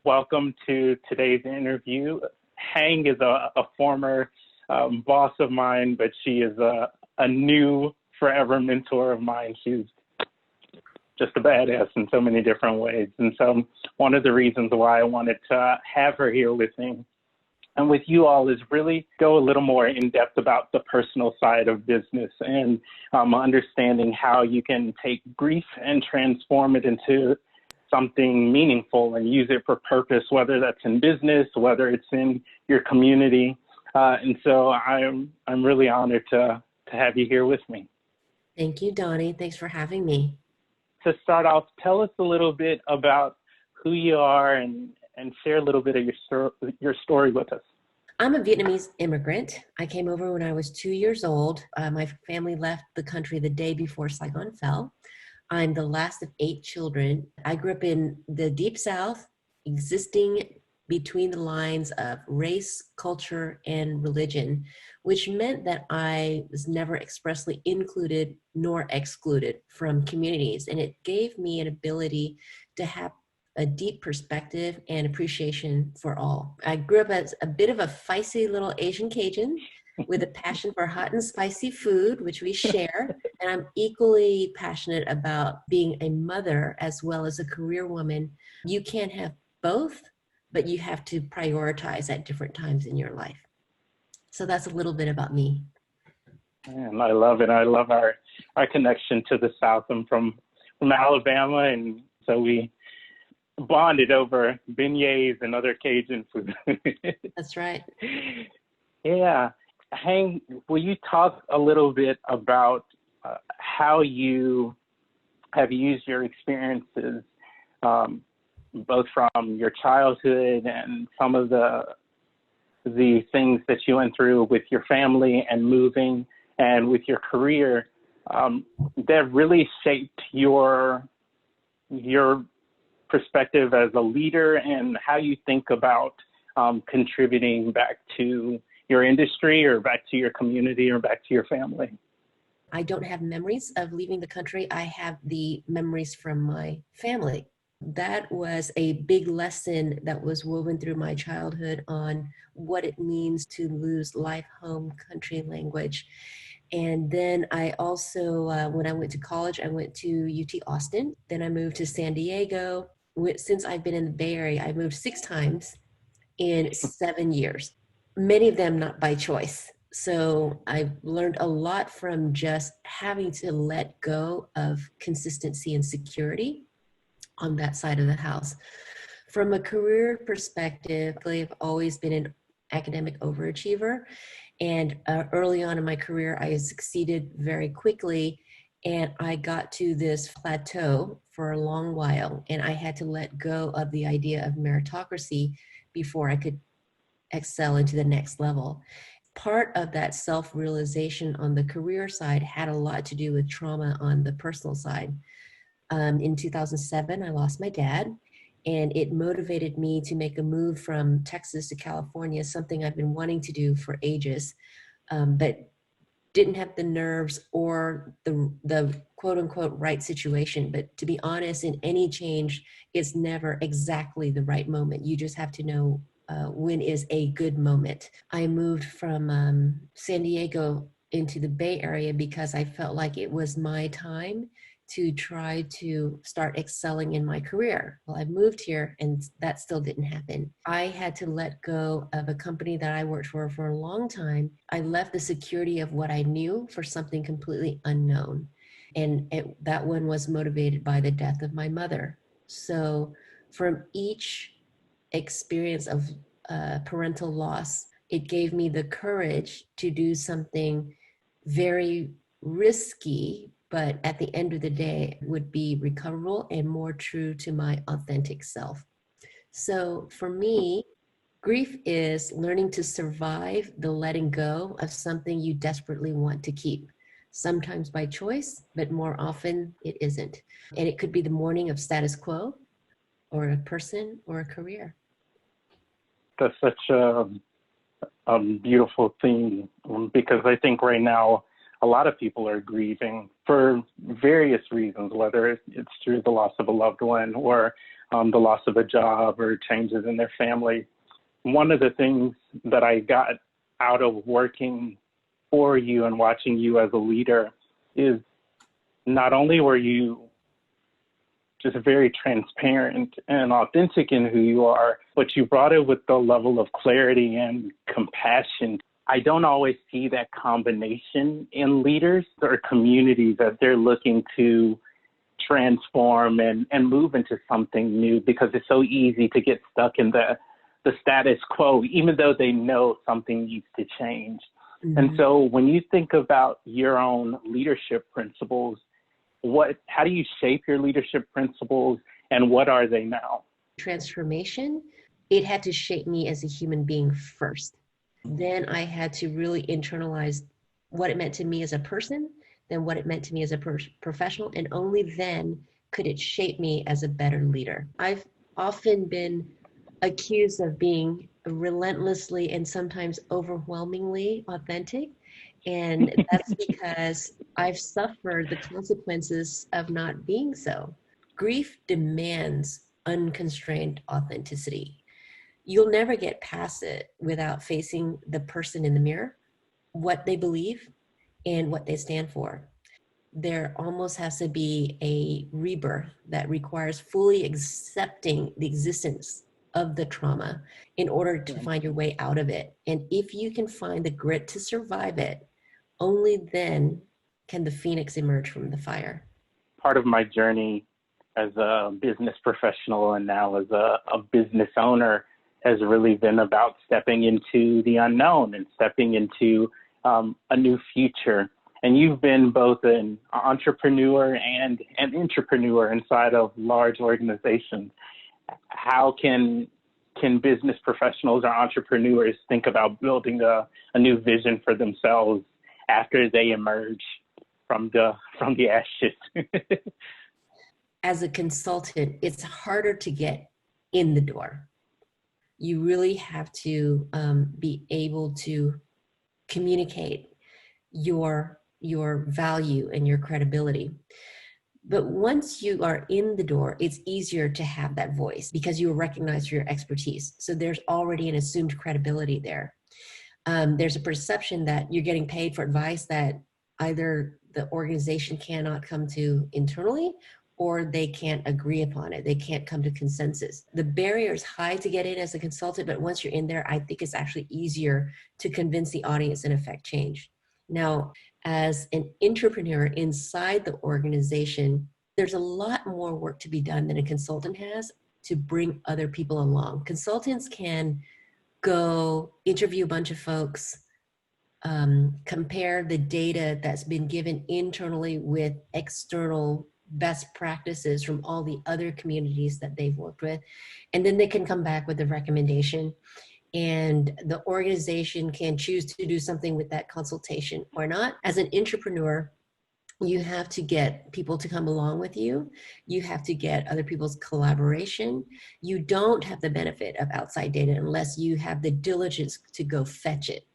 Welcome to today's interview. Hang is a former boss of mine, but she is a new forever mentor of mine. She's just a badass in so many different ways. And so one of the reasons why I wanted to have her here with me and with you all is really go a little more in depth about the personal side of business and understanding how you can take grief and transform it into something meaningful and use it for purpose, whether that's in business, whether it's in your community. And so I'm really honored to have you here with me. Thank you, Donnie. Thanks for having me. To start off, tell us a little bit about who you are and share a little bit of your story with us. I'm a Vietnamese immigrant. I came over when I was 2 years old. My family left the country the day before Saigon fell. I'm the last of 8 children. I grew up in the Deep South, existing between the lines of race, culture, and religion, which meant that I was never expressly included nor excluded from communities. And it gave me an ability to have a deep perspective and appreciation for all. I grew up as a bit of a feisty little Asian Cajun with a passion for hot and spicy food, which we share. And I'm equally passionate about being a mother as well as a career woman. You can't have both, but you have to prioritize at different times in your life. So that's a little bit about me. And I love it. I love our connection to the South. I'm from Alabama, and so we bonded over beignets and other Cajun food. That's right. Yeah. Hang, will you talk a little bit about how you have used your experiences, both from your childhood and some of the things that you went through with your family and moving and with your career, that really shaped your perspective as a leader and how you think about contributing back to your industry or back to your community or back to your family? I don't have memories of leaving the country. I have the memories from my family. That was a big lesson that was woven through my childhood on what it means to lose life, home, country, language. And then I also, when I went to college, I went to UT Austin. Then I moved to San Diego. Since I've been in the Bay Area, I moved 6 times in 7 years, many of them not by choice. So I've learned a lot from just having to let go of consistency and security on that side of the house. From a career perspective, I've always been an academic overachiever. And early on in my career, I succeeded very quickly. And I got to this plateau for a long while. And I had to let go of the idea of meritocracy before I could excel into the next level. Part of that self-realization on the career side had a lot to do with trauma on the personal side. In 2007, I lost my dad, and it motivated me to make a move from Texas to California, something I've been wanting to do for ages, but didn't have the nerves or the quote unquote right situation. But to be honest, in any change, it's never exactly the right moment. You just have to know when is a good moment. I moved from San Diego into the Bay Area because I felt like it was my time to try to start excelling in my career. Well, I moved here and that still didn't happen. I had to let go of a company that I worked for a long time. I left the security of what I knew for something completely unknown. And that one was motivated by the death of my mother. So from each experience of parental loss, it gave me the courage to do something very risky, but at the end of the day would be recoverable and more true to my authentic self. So for me, grief is learning to survive the letting go of something you desperately want to keep. Sometimes by choice, but more often it isn't. And it could be the mourning of status quo or a person or a career. That's such a beautiful theme, because I think right now a lot of people are grieving for various reasons, whether it's through the loss of a loved one or the loss of a job or changes in their family. One of the things that I got out of working for you and watching you as a leader is not only were you just very transparent and authentic in who you are, but you brought it with the level of clarity and compassion. I don't always see that combination in leaders or communities as they're looking to transform and move into something new, because it's so easy to get stuck in the status quo, even though they know something needs to change. Mm-hmm. And so when you think about your own leadership principles, how do you shape your leadership principles, and what are they now? Transformation, it had to shape me as a human being first. Then I had to really internalize what it meant to me as a person, then what it meant to me as a professional, and only then could it shape me as a better leader. I've often been accused of being relentlessly and sometimes overwhelmingly authentic. And that's because I've suffered the consequences of not being so. Grief demands unconstrained authenticity. You'll never get past it without facing the person in the mirror, what they believe, and what they stand for. There almost has to be a rebirth that requires fully accepting the existence of the trauma in order to find your way out of it. And if you can find the grit to survive it, only then can the phoenix emerge from the fire. Part of my journey as a business professional and now as a business owner has really been about stepping into the unknown and stepping into a new future. And you've been both an entrepreneur and an intrapreneur inside of large organizations. How can business professionals or entrepreneurs think about building a new vision for themselves after they emerge from the ashes? As a consultant, it's harder to get in the door. You really have to be able to communicate your value and your credibility. But once you are in the door, it's easier to have that voice because you recognize your expertise. So there's already an assumed credibility there. There's a perception that you're getting paid for advice that either the organization cannot come to internally, or they can't agree upon it. They can't come to consensus. The barrier is high to get in as a consultant, but once you're in there, I think it's actually easier to convince the audience and affect change. Now, as an entrepreneur inside the organization, there's a lot more work to be done than a consultant has to bring other people along. Consultants can go interview a bunch of folks, compare the data that's been given internally with external best practices from all the other communities that they've worked with, and then they can come back with a recommendation. And the organization can choose to do something with that consultation or not. As an entrepreneur, you have to get people to come along with you. You have to get other people's collaboration. You don't have the benefit of outside data unless you have the diligence to go fetch it,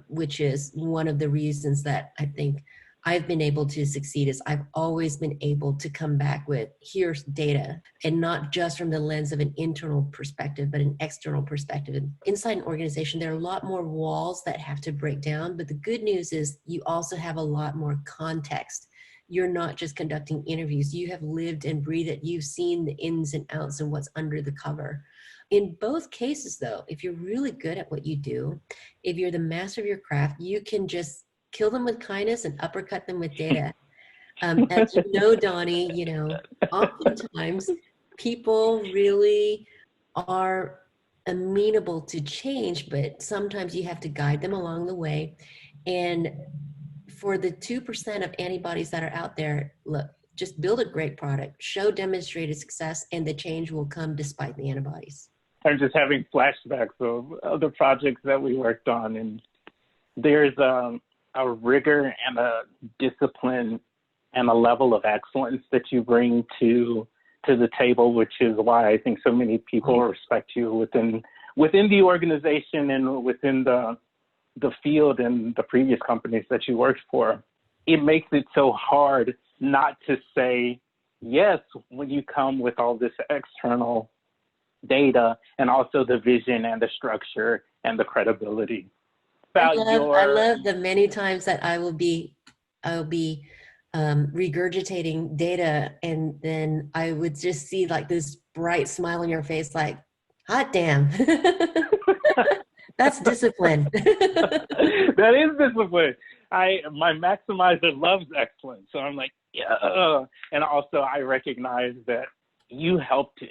which is one of the reasons that I think I've been able to succeed. Is I've always been able to come back with, here's data, and not just from the lens of an internal perspective, but an external perspective. And inside an organization, there are a lot more walls that have to break down, but the good news is you also have a lot more context. You're not just conducting interviews. You have lived and breathed it. You've seen the ins and outs and what's under the cover. In both cases, though, if you're really good at what you do, if you're the master of your craft, you can just kill them with kindness and uppercut them with data. As you know, Donnie, oftentimes people really are amenable to change, but sometimes you have to guide them along the way. And for the 2% of antibodies that are out there, look, just build a great product, show demonstrated success, and the change will come despite the antibodies. I'm just having flashbacks of other projects that we worked on, and there's a rigor and a discipline and a level of excellence that you bring to the table, which is why I think so many people respect you within the organization and within the field and the previous companies that you worked for. It makes it so hard not to say yes, when you come with all this external data and also the vision and the structure and the credibility about I your, love the many times that I'll be regurgitating data, and then I would just see like this bright smile on your face, like, hot damn, that's discipline. that is discipline. My maximizer loves excellence. So I'm like, yeah. And also I recognize that you helped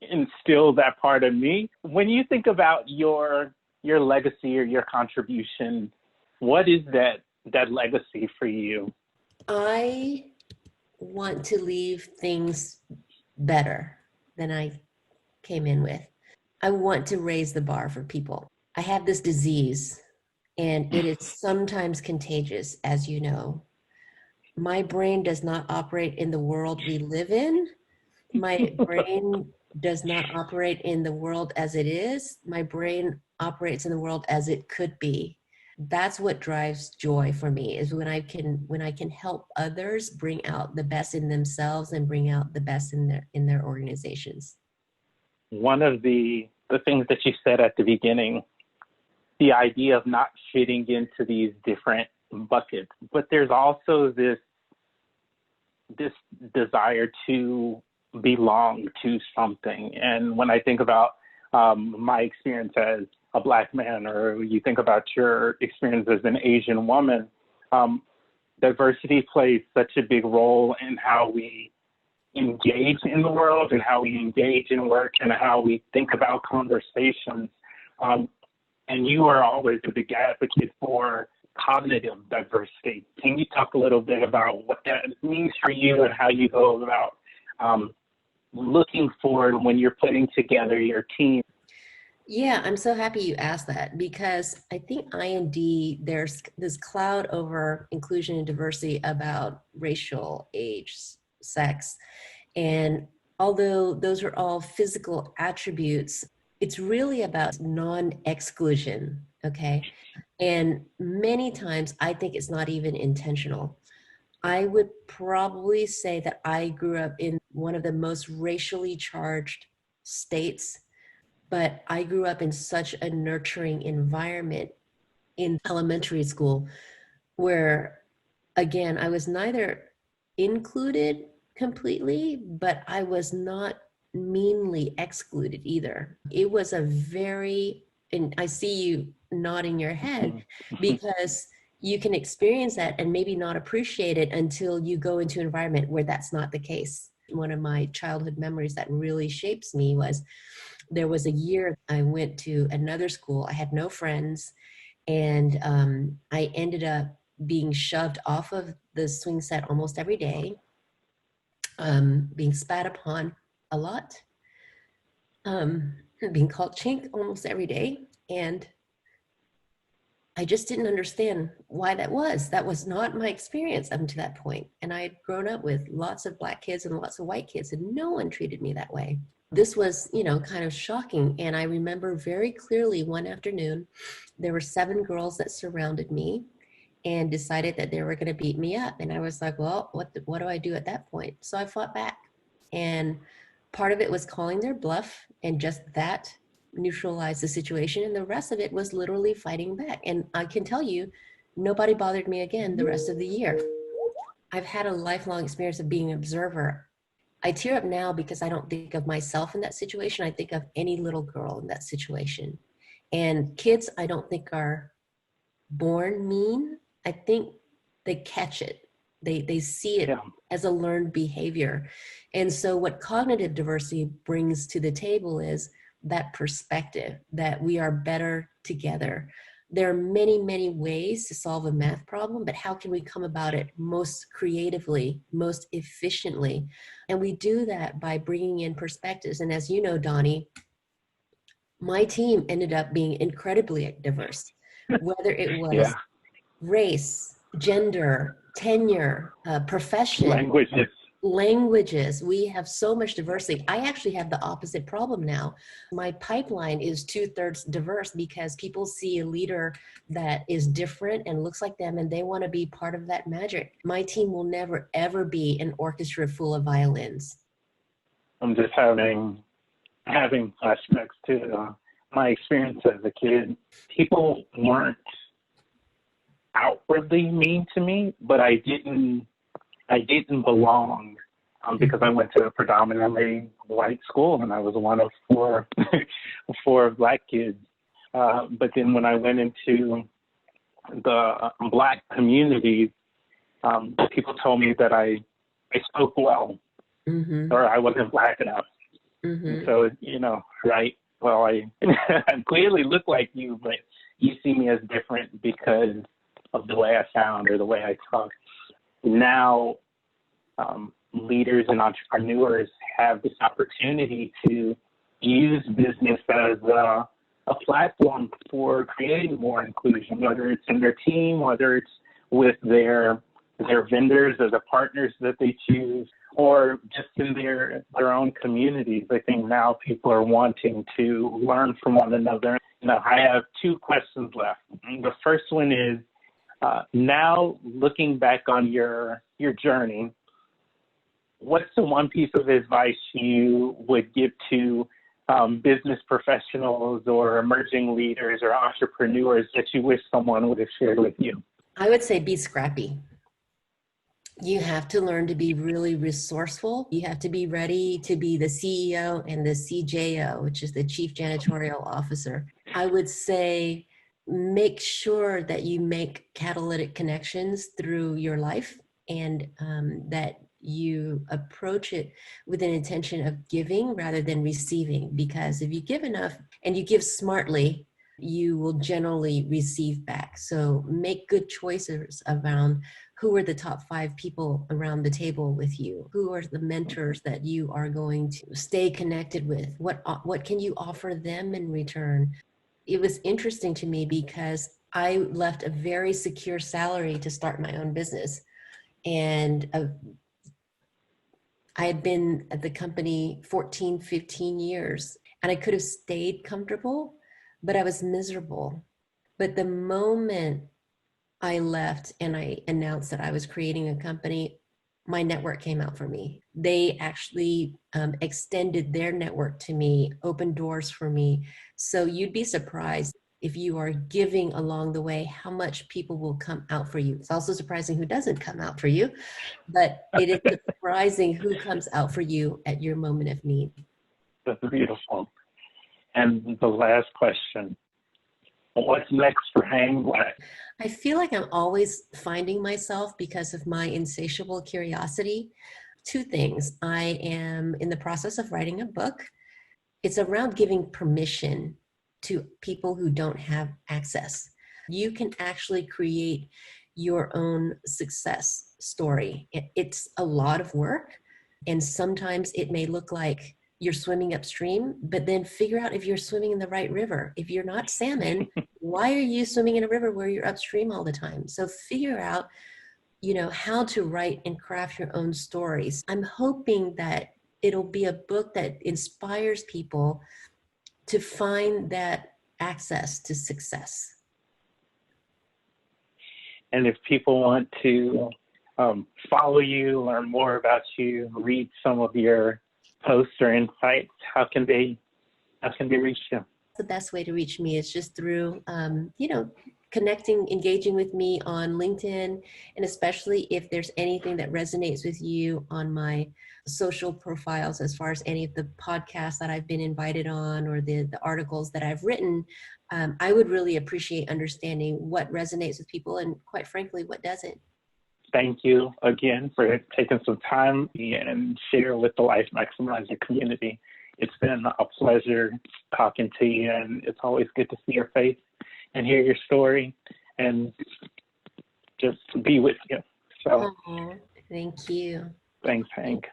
instill that part of me. When you think about your legacy or your contribution, what is that legacy for you? I want to leave things better than I came in with. I want to raise the bar for people. I have this disease, and it is sometimes contagious, as you know. My brain does not operate in the world we live in. My brain does not operate in the world as it is. My brain operates in the world as it could be. That's what drives joy for me, is when I can help others bring out the best in themselves and bring out the best in their organizations. One of the things that you said at the beginning, the idea of not fitting into these different buckets, but there's also this desire to belong to something. And when I think about my experience as a Black man, or you think about your experience as an Asian woman, diversity plays such a big role in how we engage in the world and how we engage in work and how we think about conversations. And you are always a big advocate for cognitive diversity. Can you talk a little bit about what that means for you and how you go about looking forward when you're putting together your team? Yeah, I'm so happy you asked that, because I think IND, there's this cloud over inclusion and diversity about racial, age, sex. And although those are all physical attributes, it's really about non-exclusion, okay? And many times I think it's not even intentional. I would probably say that I grew up in one of the most racially charged states, but I grew up in such a nurturing environment in elementary school where, again, I was neither included completely, but I was not meanly excluded either. It was a very, and I see you nodding your head, because you can experience that and maybe not appreciate it until you go into an environment where that's not the case. One of my childhood memories that really shapes me was, there was a year I went to another school. I had no friends, and I ended up being shoved off of the swing set almost every day, being spat upon a lot, being called chink almost every day. And I just didn't understand why that was. That was not my experience up to that point. And I had grown up with lots of Black kids and lots of white kids, and no one treated me that way. This was, kind of shocking. And I remember very clearly one afternoon, there were 7 girls that surrounded me and decided that they were going to beat me up. And I was like, well, what do I do at that point? So I fought back. And part of it was calling their bluff, and just that neutralized the situation. And the rest of it was literally fighting back. And I can tell you, nobody bothered me again the rest of the year. I've had a lifelong experience of being an observer. I tear up now because I don't think of myself in that situation. I think of any little girl in that situation. And kids, I don't think are born mean. I think they catch it. They see it as a learned behavior. And so what cognitive diversity brings to the table is that perspective that we are better together. There are many, many ways to solve a math problem, but how can we come about it most creatively, most efficiently? And we do that by bringing in perspectives. And as you know, Donnie, my team ended up being incredibly diverse, whether it was race, gender, tenure, profession, Languages. We have so much diversity. I actually have the opposite problem now. My pipeline is 2/3 diverse because people see a leader that is different and looks like them, and they want to be part of that magic. My team will never, ever be an orchestra full of violins. I'm just having flashbacks to my experience as a kid. People weren't outwardly mean to me, but I didn't belong because I went to a predominantly white school and I was one of four Black kids. But then when I went into the Black community, people told me that I spoke well, or I wasn't Black enough. So, right, well, I clearly look like you, but you see me as different because of the way I sound or the way I talk. Now, leaders and entrepreneurs have this opportunity to use business as a platform for creating more inclusion, whether it's in their team, whether it's with their vendors or the partners that they choose, or just in their own communities. I think now people are wanting to learn from one another. I have 2 questions left. The first one is, now looking back on your journey, what's the one piece of advice you would give to business professionals or emerging leaders or entrepreneurs that you wish someone would have shared with you? I would say be scrappy. You have to learn to be really resourceful. You have to be ready to be the CEO and the CJO, which is the Chief Janitorial Officer. I would say make sure that you make catalytic connections through your life, and that you approach it with an intention of giving rather than receiving. Because if you give enough and you give smartly, you will generally receive back. So make good choices around who are the top 5 people around the table with you, who are the mentors that you are going to stay connected with, what can you offer them in return. It was interesting to me because I left a very secure salary to start my own business. And I had been at the company 14, 15 years, and I could have stayed comfortable, but I was miserable. But the moment I left and I announced that I was creating a company, my network came out for me. They actually extended their network to me, opened doors for me. So you'd be surprised if you are giving along the way, how much people will come out for you. It's also surprising who doesn't come out for you, but it is surprising who comes out for you at your moment of need. That's beautiful. And the last question, what's next for Hang Black? I feel like I'm always finding myself because of my insatiable curiosity. 2 things. I am in the process of writing a book. It's around giving permission to people who don't have access. You can actually create your own success story. It's a lot of work, and sometimes it may look like you're swimming upstream, but then figure out if you're swimming in the right river. If you're not salmon, why are you swimming in a river where you're upstream all the time? So figure out, how to write and craft your own stories. I'm hoping that it'll be a book that inspires people to find that access to success. And if people want to follow you, learn more about you, read some of your posts or insights, how can they reach you? The best way to reach me is just through, connecting, engaging with me on LinkedIn, and especially if there's anything that resonates with you on my social profiles, as far as any of the podcasts that I've been invited on or the articles that I've written. I would really appreciate understanding what resonates with people and, quite frankly, what doesn't. Thank you again for taking some time and share with the Life Maximizer community. It's been a pleasure talking to you, and it's always good to see your face and hear your story and just be with you. So, thank you. Thanks, Hank.